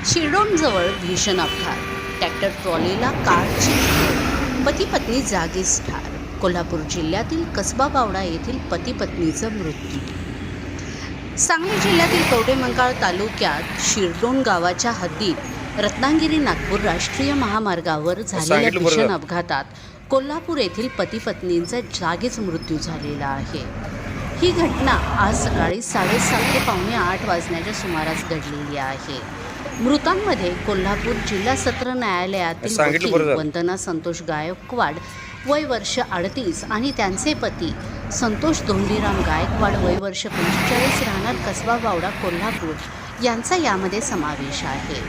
शिरडोनजवळ भीषण अपघात, ट्रॅक्टर ट्रॉलीला कारची धडक, पती पत्नी जागीच ठार. कोल्हापूर जिल्ह्यातील कसबा बावडा येथील पती पत्नीचा मृत्यू. सांगली जिल्ह्यातील कवठेमंकाळ तालुक्यात शिरडोन गावाच्या हद्दीत रत्नागिरी नागपूर राष्ट्रीय महामार्गावर झालेल्या भीषण अपघातात कोल्हापूर येथील पती पत्नींचा जागीच मृत्यू झालेला आहे. ही घटना आज सकाळी 7:30 ते पावणे 8 वाजण्याच्या सुमारास घडलेली आहे. मृतांमध्ये कोल्हापूर जिल्हा सत्र न्यायालयातील वकील वंदना संतोष गायकवाड वय वर्ष 38 आणि त्यांचे पती संतोष धोंडीराम गायकवाड वय वर्ष 45 राहणार कसबा बावडा कोल्हापूर यांचा यामध्ये समावेश आहे.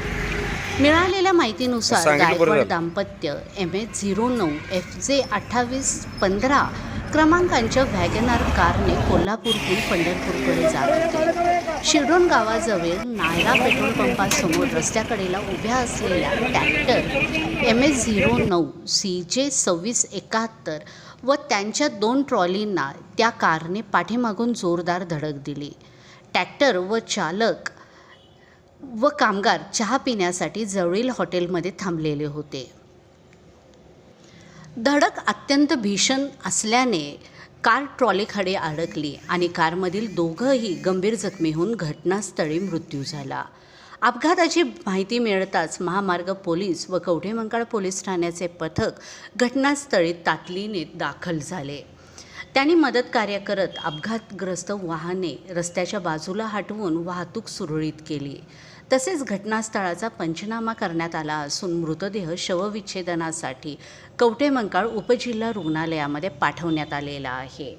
मिळालेल्या माहितीनुसार गायकवाड दाम्पत्य MH09 FJ 2815 क्रमांकांच्या वॅगनार कारने कोल्हापूरहून पंढरपूरकडे जात होते. शिरडोन गावाजवळ नायरा पेट्रोल पंपासमोर रस्त्याकडेला उभ्या असलेल्या ट्रॅक्टर MH09 CJ 2671 व त्यांच्या 2 ट्रॉलींना त्या कारने पाठीमागून जोरदार धडक दिली. ट्रॅक्टर व चालक व कामगार चहा पिण्यासाठी जवळील हॉटेलमध्ये थांबलेले होते. धडक अत्यंत भीषण असल्याने कार ट्रॉलीकडे अडकली आणि कारमधील दोघंही गंभीर जखमी होऊन घटनास्थळी मृत्यू झाला. अपघाताची माहिती मिळताच महामार्ग पोलीस व कवठेमंकाळ पोलीस ठाण्याचे पथक घटनास्थळी तातडीने दाखल झाले. त्यांनी मदत कार्य करत अपघातग्रस्त वाहने रस्त्याच्या बाजूला हटवून वाहतूक सुरळीत केली. तसेच घटनास्थळाचा पंचनामा करण्यात आला असून मृतदेह शवविच्छेदनासाठी कवठेमंकाळ उपजिल्हा रुग्णालयामध्ये पाठवण्यात आलेला आहे.